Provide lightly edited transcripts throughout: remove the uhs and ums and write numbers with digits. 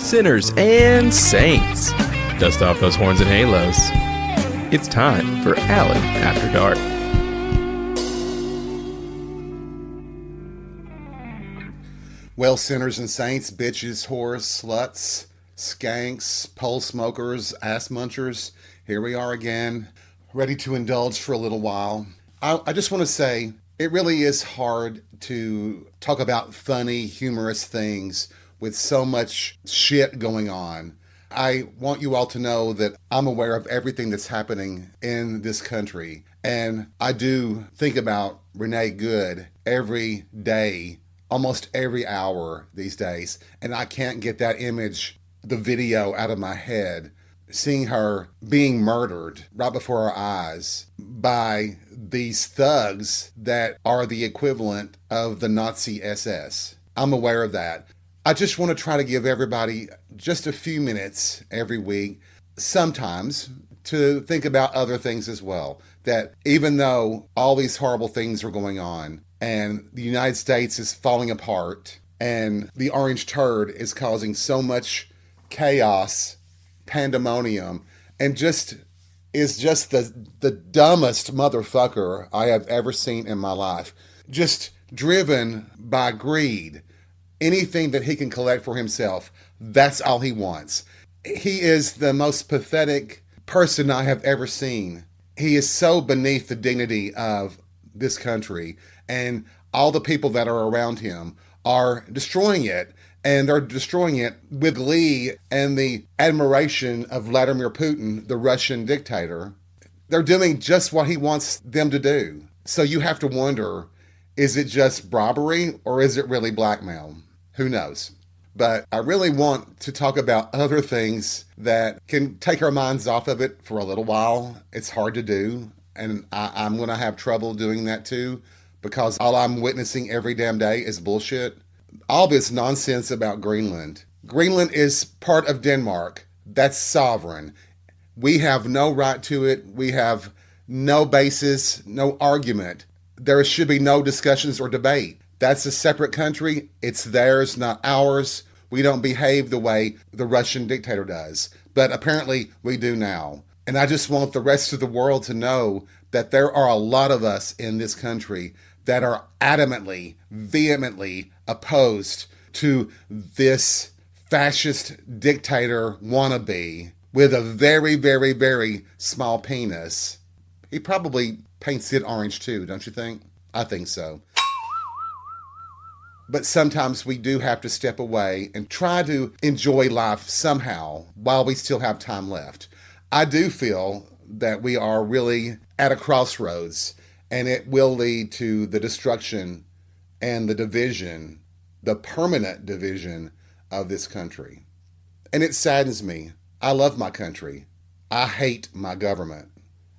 sinners, and saints. Dust off those horns and halos. It's time for Alan After Dark. Well, sinners and saints, bitches, whores, sluts, skanks, pole smokers, ass munchers, here we are again, ready to indulge for a little while. I just want to say, it really is hard to talk about funny, humorous things with so much shit going on. I want you all to know that I'm aware of everything that's happening in this country. And I do think about Renee Good every day, almost every hour these days. And I can't get that image, the video, out of my head. Seeing her being murdered right before our eyes by these thugs that are the equivalent of the Nazi SS. I'm aware of that. I just want to try to give everybody just a few minutes every week, sometimes, to think about other things as well. That even though all these horrible things are going on and the United States is falling apart and the orange turd is causing so much chaos, pandemonium, and is just the dumbest motherfucker I have ever seen in my life. Just driven by greed. Anything that he can collect for himself, that's all he wants. He is the most pathetic person I have ever seen. He is so beneath the dignity of this country, and all the people that are around him are destroying it, and they're destroying it with glee and the admiration of Vladimir Putin, the Russian dictator. They're doing just what he wants them to do. So you have to wonder, is it just robbery or is it really blackmail? Who knows? But I really want to talk about other things that can take our minds off of it for a little while. It's hard to do, and I'm going to have trouble doing that too, because all I'm witnessing every damn day is bullshit. All this nonsense about Greenland. Greenland is part of Denmark. That's sovereign. We have no right to it. We have no basis, no argument. There should be no discussions or debate. That's a separate country. It's theirs, not ours. We don't behave the way the Russian dictator does. But apparently we do now. And I just want the rest of the world to know that there are a lot of us in this country that are adamantly, vehemently opposed to this fascist dictator wannabe with a very, very, very small penis. He probably paints it orange too, don't you think? I think so. But sometimes we do have to step away and try to enjoy life somehow while we still have time left. I do feel that we are really at a crossroads, and it will lead to the destruction and the division, the permanent division of this country. And it saddens me. I love my country. I hate my government.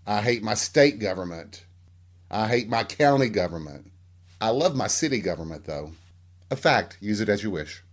I hate my state government. I hate my county government. I love my city government, though. A fact. Use it as you wish.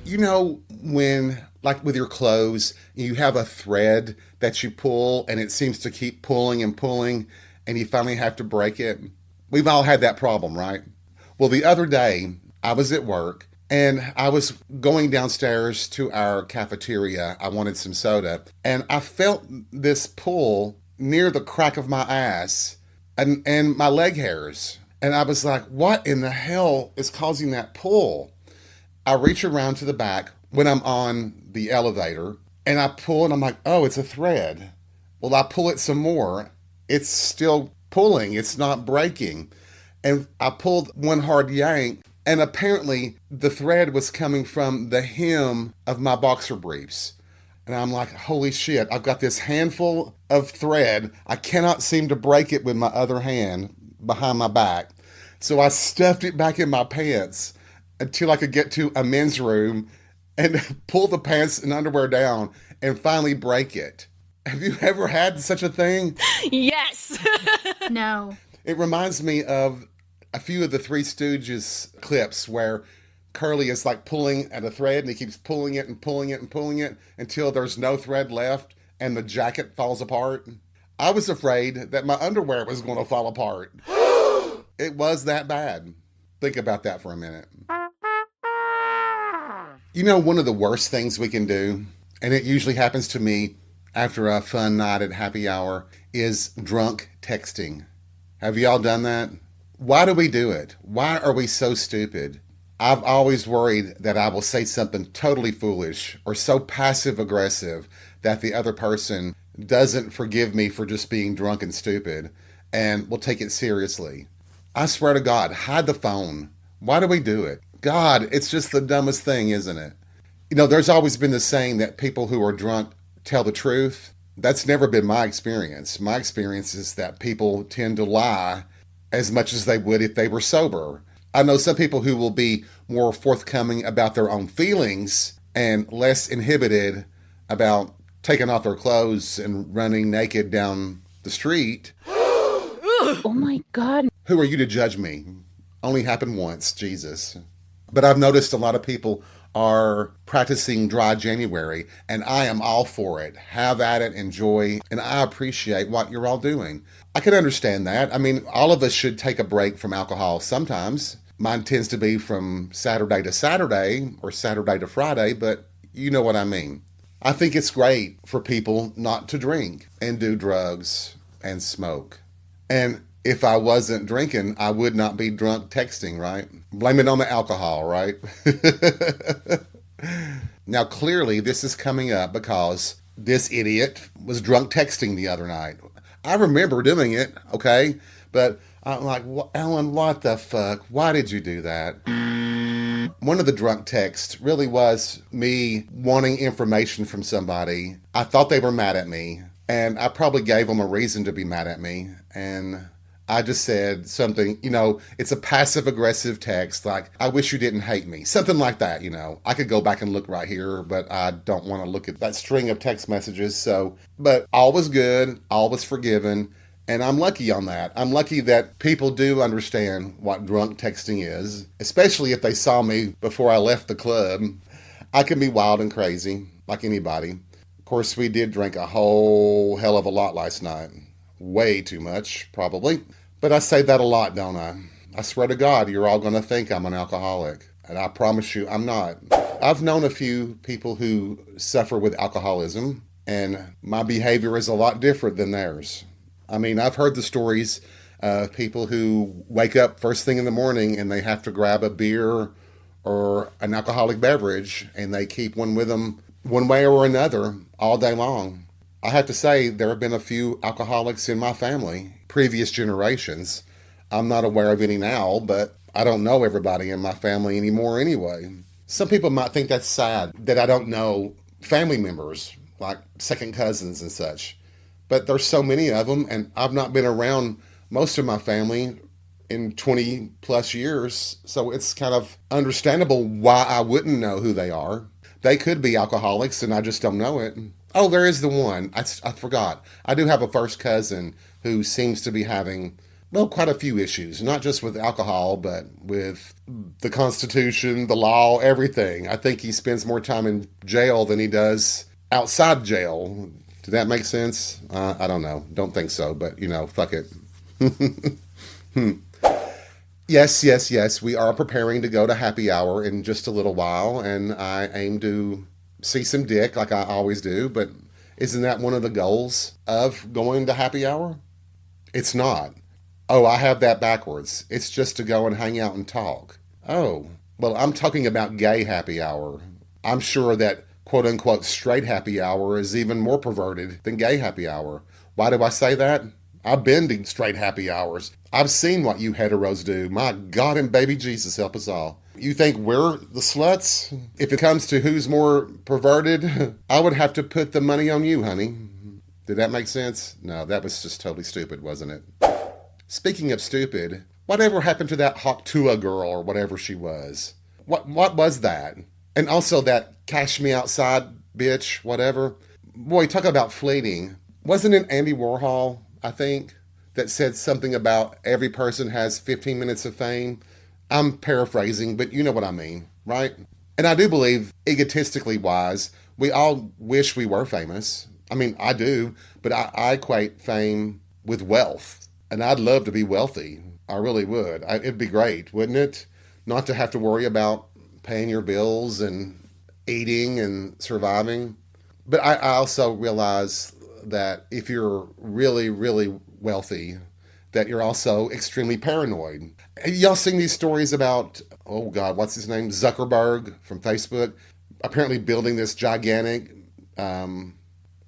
You know, when, like with your clothes, you have a thread that you pull and it seems to keep pulling and pulling and you finally have to break it? We've all had that problem, right? Well, the other day, I was at work and I was going downstairs to our cafeteria. I wanted some soda and I felt this pull near the crack of my ass and my leg hairs. And I was like, what in the hell is causing that pull? I reach around to the back when I'm on the elevator and I pull and I'm like, oh, it's a thread. Well, I pull it some more. It's still pulling. It's not breaking. And I pulled one hard yank and apparently the thread was coming from the hem of my boxer briefs. And I'm like, holy shit, I've got this handful of thread. I cannot seem to break it with my other hand behind my back. So I stuffed it back in my pants until I could get to a men's room and pull the pants and underwear down and finally break it. Have you ever had such a thing? Yes. No. It reminds me of a few of the Three Stooges clips where Curly is like pulling at a thread and he keeps pulling it and pulling it and pulling it until there's no thread left and the jacket falls apart. I was afraid that my underwear was going to fall apart. It was that bad. Think about that for a minute. You know, one of the worst things we can do, and it usually happens to me after a fun night at happy hour, is drunk texting. Have y'all done that? Why do we do it? Why are we so stupid? I've always worried that I will say something totally foolish or so passive aggressive that the other person doesn't forgive me for just being drunk and stupid and will take it seriously. I swear to God, hide the phone. Why do we do it? God, it's just the dumbest thing, isn't it? You know, there's always been the saying that people who are drunk tell the truth. That's never been my experience. My experience is that people tend to lie as much as they would if they were sober. I know some people who will be more forthcoming about their own feelings and less inhibited about taking off their clothes and running naked down the street. Oh my God. Who are you to judge me? Only happened once, Jesus. But I've noticed a lot of people are practicing dry January, and I am all for it. Have at it, enjoy, and I appreciate what you're all doing. I can understand that. I mean, all of us should take a break from alcohol sometimes. Mine tends to be from Saturday to Saturday or Saturday to Friday, but you know what I mean. I think it's great for people not to drink and do drugs and smoke. And if I wasn't drinking, I would not be drunk texting, right? Blame it on the alcohol, right? Now, clearly, this is coming up because this idiot was drunk texting the other night. I remember doing it, okay? But I'm like, Ellen, what the fuck? Why did you do that? One of the drunk texts really was me wanting information from somebody. I thought they were mad at me, and I probably gave them a reason to be mad at me. And I just said something, you know, it's a passive-aggressive text, like, I wish you didn't hate me. Something like that, you know. I could go back and look right here, but I don't want to look at that string of text messages. So, but all was good, all was forgiven, and I'm lucky on that. I'm lucky that people do understand what drunk texting is, especially if they saw me before I left the club. I can be wild and crazy, like anybody. Of course, we did drink a whole hell of a lot last night. Way too much, probably. But I say that a lot, don't I? I swear to God, you're all going to think I'm an alcoholic. And I promise you, I'm not. I've known a few people who suffer with alcoholism, and my behavior is a lot different than theirs. I mean, I've heard the stories of people who wake up first thing in the morning and they have to grab a beer or an alcoholic beverage, and they keep one with them one way or another all day long. I have to say, there have been a few alcoholics in my family, previous generations. I'm not aware of any now, but I don't know everybody in my family anymore anyway. Some people might think that's sad that I don't know family members, like second cousins and such. But there's so many of them, and I've not been around most of my family in 20 plus years, so it's kind of understandable why I wouldn't know who they are. They could be alcoholics, and I just don't know it. Oh, there is the one. I forgot. I do have a first cousin who seems to be having, well, quite a few issues, not just with alcohol, but with the Constitution, the law, everything. I think he spends more time in jail than he does outside jail. Did that make sense? I don't know. Don't think so, but, you know, fuck it. Yes. We are preparing to go to happy hour in just a little while, and I aim to see some dick like I always do, but isn't that one of the goals of going to happy hour? It's not. Oh, I have that backwards. It's just to go and hang out and talk. Oh, well, I'm talking about gay happy hour. I'm sure that quote-unquote straight happy hour is even more perverted than gay happy hour. Why do I say that? I've been to straight happy hours. I've seen what you heteros do. My God and baby Jesus, help us all. You think we're the sluts? If it comes to who's more perverted, I would have to put the money on you, honey. Did that make sense? No, that was just totally stupid, wasn't it? Speaking of stupid, whatever happened to that Hawktua girl or whatever she was? What was that? And also that cash me outside bitch, whatever. Boy, talk about fleeting. Wasn't it Andy Warhol, I think, that said something about every person has 15 minutes of fame? I'm paraphrasing, but you know what I mean, right? And I do believe, egotistically wise, we all wish we were famous. I mean, I do, but I equate fame with wealth. And I'd love to be wealthy. I really would. It'd be great, wouldn't it? Not to have to worry about paying your bills and eating and surviving. But I also realize that if you're really, really wealthy, that you're also extremely paranoid. Have y'all seen these stories about, oh God, what's his name? Zuckerberg from Facebook, apparently building this gigantic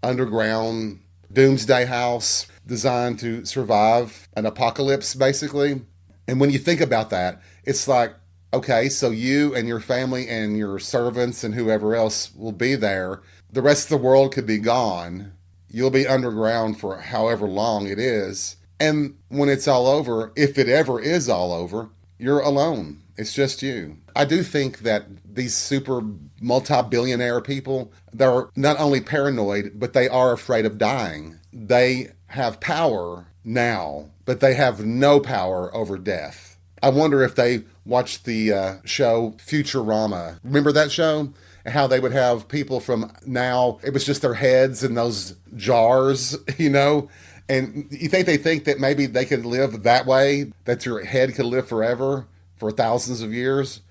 underground doomsday house designed to survive an apocalypse, basically. And when you think about that, it's like, okay, so you and your family and your servants and whoever else will be there. The rest of the world could be gone. You'll be underground for however long it is. And when it's all over, if it ever is all over, you're alone. It's just you. I do think that these super multi-billionaire people, they're not only paranoid, but they are afraid of dying. They have power now, but they have no power over death. I wonder if they watched the show Futurama. Remember that show? How they would have people from now, it was just their heads in those jars, you know? And you think they think that maybe they could live that way, that your head could live forever for thousands of years?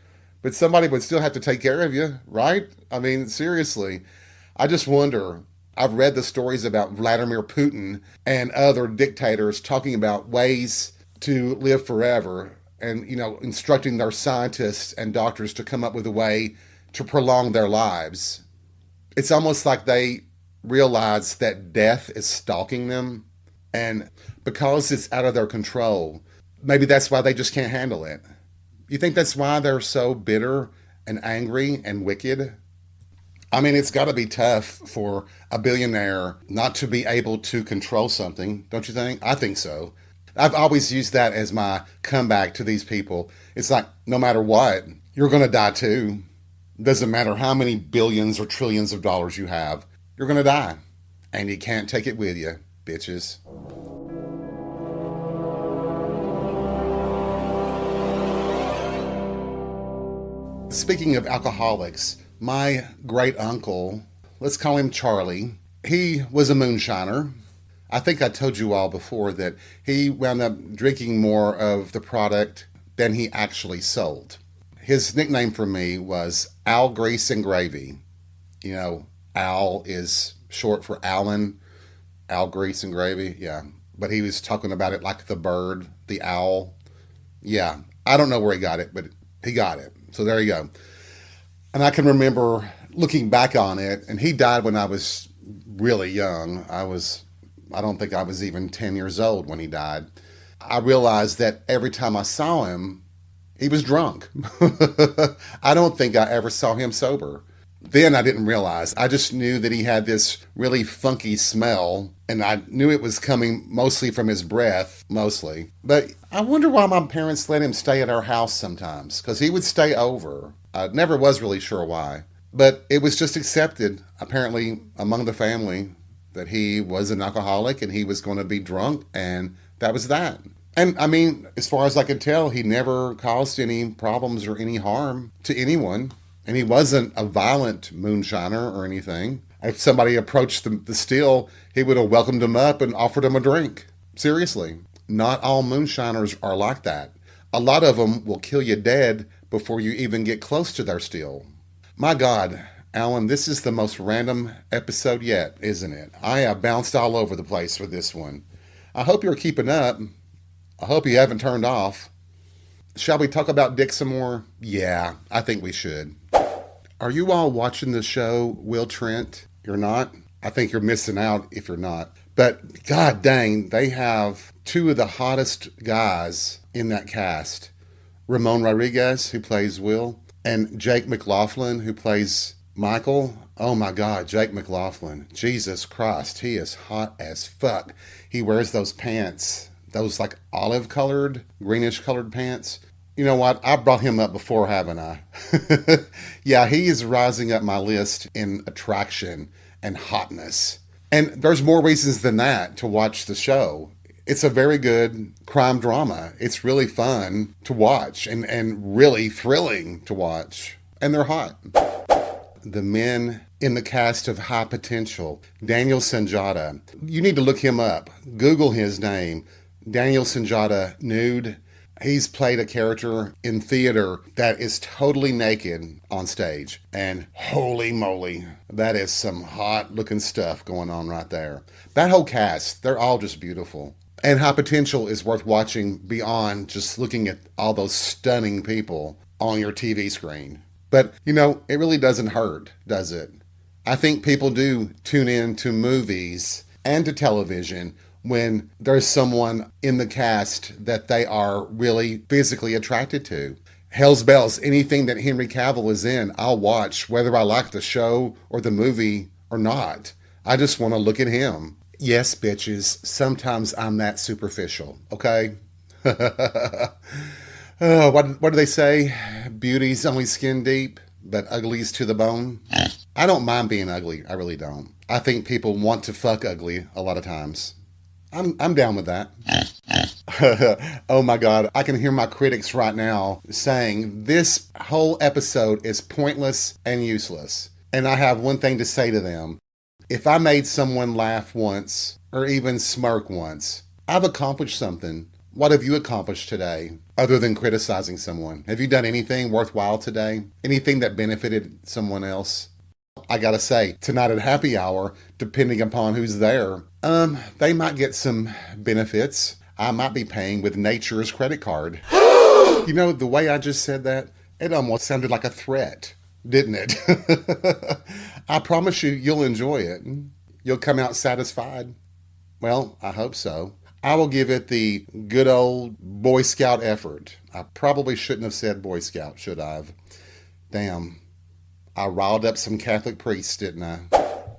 But somebody would still have to take care of you, right? I mean, seriously. I just wonder. I've read the stories about Vladimir Putin and other dictators talking about ways to live forever and, you know, instructing their scientists and doctors to come up with a way to prolong their lives. It's almost like they realize that death is stalking them. And because it's out of their control, maybe that's why they just can't handle it. You think that's why they're so bitter and angry and wicked? I mean, it's got to be tough for a billionaire not to be able to control something, don't you think? I think so. I've always used that as my comeback to these people. It's like, no matter what, you're going to die too. Doesn't matter how many billions or trillions of dollars you have, you're going to die. And you can't take it with you, bitches. Speaking of alcoholics, my great uncle, let's call him Charlie, he was a moonshiner. I think I told you all before that he wound up drinking more of the product than he actually sold. His nickname for me was Al Grease and Gravy. You know, Al is short for Alan, Al Grease and Gravy, yeah. But he was talking about it like the bird, the owl. Yeah, I don't know where he got it, but he got it. So there you go. And I can remember looking back on it, and he died when I was really young. I don't think I was even 10 years old when he died. I realized that every time I saw him, he was drunk. I don't think I ever saw him sober. Then I didn't realize. I just knew that he had this really funky smell, and I knew it was coming mostly from his breath, mostly. But I wonder why my parents let him stay at our house sometimes, because he would stay over. I never was really sure why. But it was just accepted, apparently, among the family, that he was an alcoholic and he was going to be drunk, and that was that. And I mean, as far as I could tell, he never caused any problems or any harm to anyone. And he wasn't a violent moonshiner or anything. If somebody approached the still, he would have welcomed him up and offered him a drink. Seriously. Not all moonshiners are like that. A lot of them will kill you dead before you even get close to their still. My God, Alan, this is the most random episode yet, isn't it? I have bounced all over the place for this one. I hope you're keeping up. I hope you haven't turned off. Shall we talk about Dick some more? Yeah, I think we should. Are you all watching the show Will Trent? You're not? I think you're missing out if you're not. But god dang, they have two of the hottest guys in that cast. Ramon Rodriguez, who plays Will, and Jake McLaughlin, who plays Michael. Oh my God, Jake McLaughlin. Jesus Christ, he is hot as fuck. He wears those pants, those like olive-colored, greenish-colored pants. You know what? I brought him up before, haven't I? Yeah, he is rising up my list in attraction and hotness. And there's more reasons than that to watch the show. It's a very good crime drama. It's really fun to watch and really thrilling to watch. And they're hot. The men in the cast of High Potential. Daniel Sanjata. You need to look him up. Google his name. Daniel Sanjata, nude. He's played a character in theater that is totally naked on stage. And holy moly, that is some hot looking stuff going on right there. That whole cast, they're all just beautiful. And High Potential is worth watching beyond just looking at all those stunning people on your TV screen. But, it really doesn't hurt, does it? I think people do tune in to movies and to television when there's someone in the cast that they are really physically attracted to. Hell's bells, anything that Henry Cavill is in, I'll watch, whether I like the show or the movie or not. I just want to look at him. Yes, bitches, sometimes I'm that superficial, okay? What do they say? Beauty's only skin deep, but ugly's to the bone. I don't mind being ugly. I really don't. I think people want to fuck ugly a lot of times. I'm down with that. Oh my God. I can hear my critics right now saying this whole episode is pointless and useless. And I have one thing to say to them. If I made someone laugh once or even smirk once, I've accomplished something. What have you accomplished today other than criticizing someone? Have you done anything worthwhile today? Anything that benefited someone else? I gotta say, tonight at happy hour, depending upon who's there, they might get some benefits. I might be paying with nature's credit card. The way I just said that, it almost sounded like a threat, didn't it? I promise you'll enjoy it. You'll come out satisfied. Well, I hope so. I will give it the good old Boy Scout effort. I probably shouldn't have said Boy Scout, should I have? Damn. I riled up some Catholic priests, didn't I?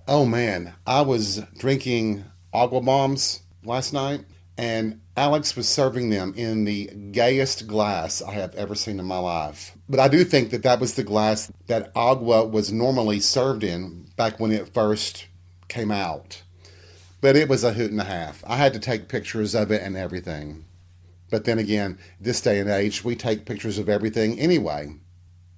Oh man, I was drinking agua bombs last night, and Alex was serving them in the gayest glass I have ever seen in my life. But I do think that was the glass that agua was normally served in back when it first came out. But it was a hoot and a half. I had to take pictures of it and everything. But then again, this day and age, we take pictures of everything anyway.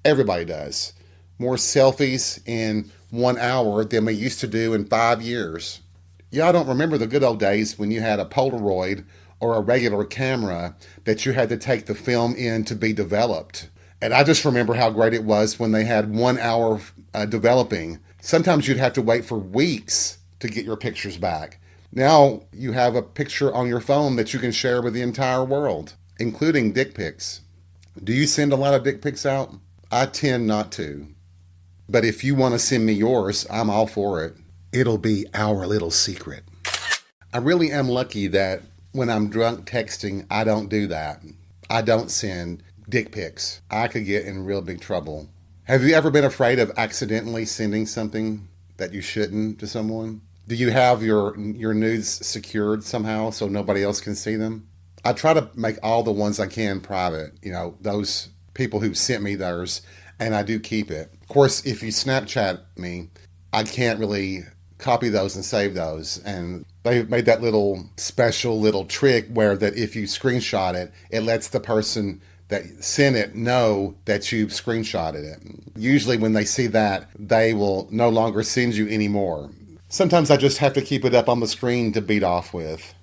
Everybody does. More selfies in 1 hour than we used to do in 5 years. Y'all don't remember the good old days when you had a Polaroid or a regular camera that you had to take the film in to be developed. And I just remember how great it was when they had 1 hour developing. Sometimes you'd have to wait for weeks to get your pictures back. Now you have a picture on your phone that you can share with the entire world, including dick pics. Do you send a lot of dick pics out? I tend not to. But if you want to send me yours, I'm all for it. It'll be our little secret. I really am lucky that when I'm drunk texting, I don't do that. I don't send dick pics. I could get in real big trouble. Have you ever been afraid of accidentally sending something that you shouldn't to someone? Do you have your nudes secured somehow so nobody else can see them? I try to make all the ones I can private, those people who sent me theirs, and I do keep it. Of course, if you Snapchat me, I can't really copy those and save those. And they made that little special little trick where that if you screenshot it, it lets the person that sent it know that you've screenshotted it. Usually when they see that, they will no longer send you anymore. Sometimes I just have to keep it up on the screen to beat off with.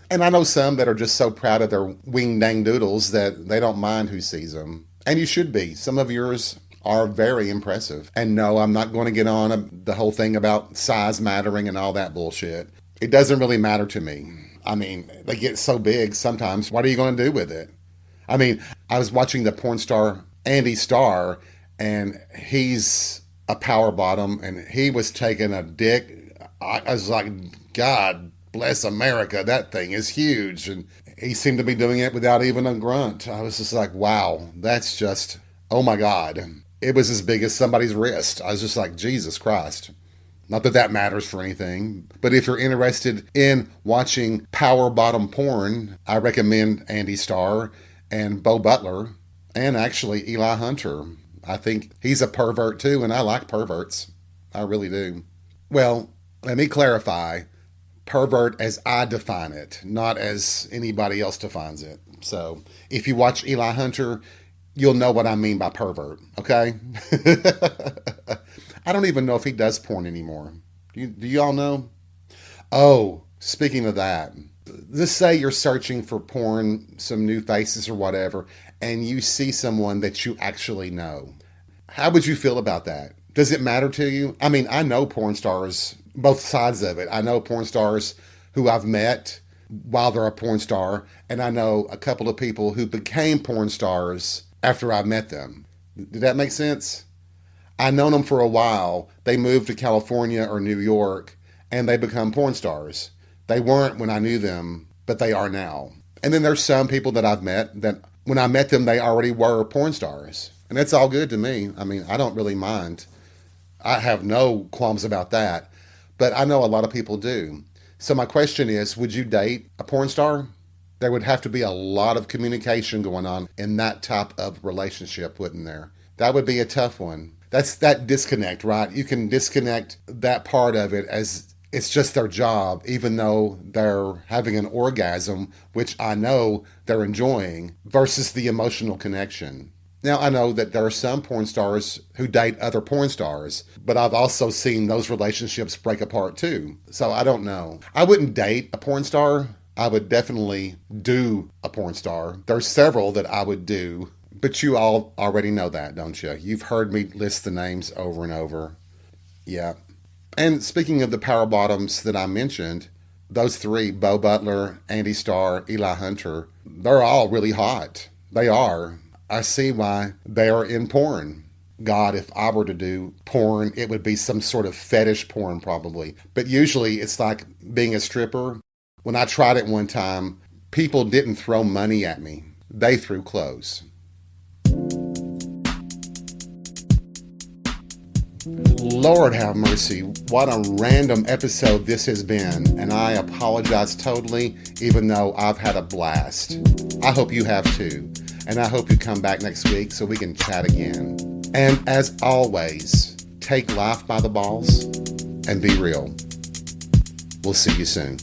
And I know some that are just so proud of their wing dang doodles that they don't mind who sees them. And you should be. Some of yours are very impressive. And no, I'm not going to get on the whole thing about size mattering and all that bullshit. It doesn't really matter to me. I mean, they get so big sometimes. What are you going to do with it? I mean, I was watching the porn star Andy Starr, and he's a power bottom, and he was taking a dick. I was like, God bless America, that thing is huge. And he seemed to be doing it without even a grunt. I was just like, wow, that's just, oh my God. It was as big as somebody's wrist. I was just like, Jesus Christ. Not that that matters for anything, but if you're interested in watching power bottom porn, I recommend Andy Starr and Bo Butler, and actually Eli Hunter. I think he's a pervert too, and I like perverts. I really do. Well, let me clarify. Pervert as I define it, not as anybody else defines it. So if you watch Eli Hunter, you'll know what I mean by pervert, okay? I don't even know if he does porn anymore. Do y'all know? Oh, speaking of that, just say you're searching for porn, some new faces or whatever, and you see someone that you actually know. How would you feel about that? Does it matter to you? I mean, I know porn stars, both sides of it. I know porn stars who I've met while they're a porn star, and I know a couple of people who became porn stars after I met them. Did that make sense? I known them for a while. They moved to California or New York, and they become porn stars. They weren't when I knew them, but they are now. And then there's some people that I've met that when I met them, they already were porn stars. And that's all good to me. I mean, I don't really mind. I have no qualms about that. But I know a lot of people do. So my question is, would you date a porn star? There would have to be a lot of communication going on in that type of relationship, wouldn't there? That would be a tough one. That's that disconnect, right? You can disconnect that part of it as it's just their job, even though they're having an orgasm, which I know they're enjoying, versus the emotional connection. Now, I know that there are some porn stars who date other porn stars, but I've also seen those relationships break apart too. So I don't know. I wouldn't date a porn star. I would definitely do a porn star. There's several that I would do, but you all already know that, don't you? You've heard me list the names over and over. Yeah. And speaking of the power bottoms that I mentioned, those three, Bo Butler, Andy Starr, Eli Hunter, they're all really hot. They are. I see why they are in porn. God, if I were to do porn, it would be some sort of fetish porn probably. But usually it's like being a stripper. When I tried it one time, people didn't throw money at me. They threw clothes. Lord have mercy, what a random episode this has been, and I apologize totally, even though I've had a blast. I hope you have too, and I hope you come back next week so we can chat again. And as always, take life by the balls and be real. We'll see you soon.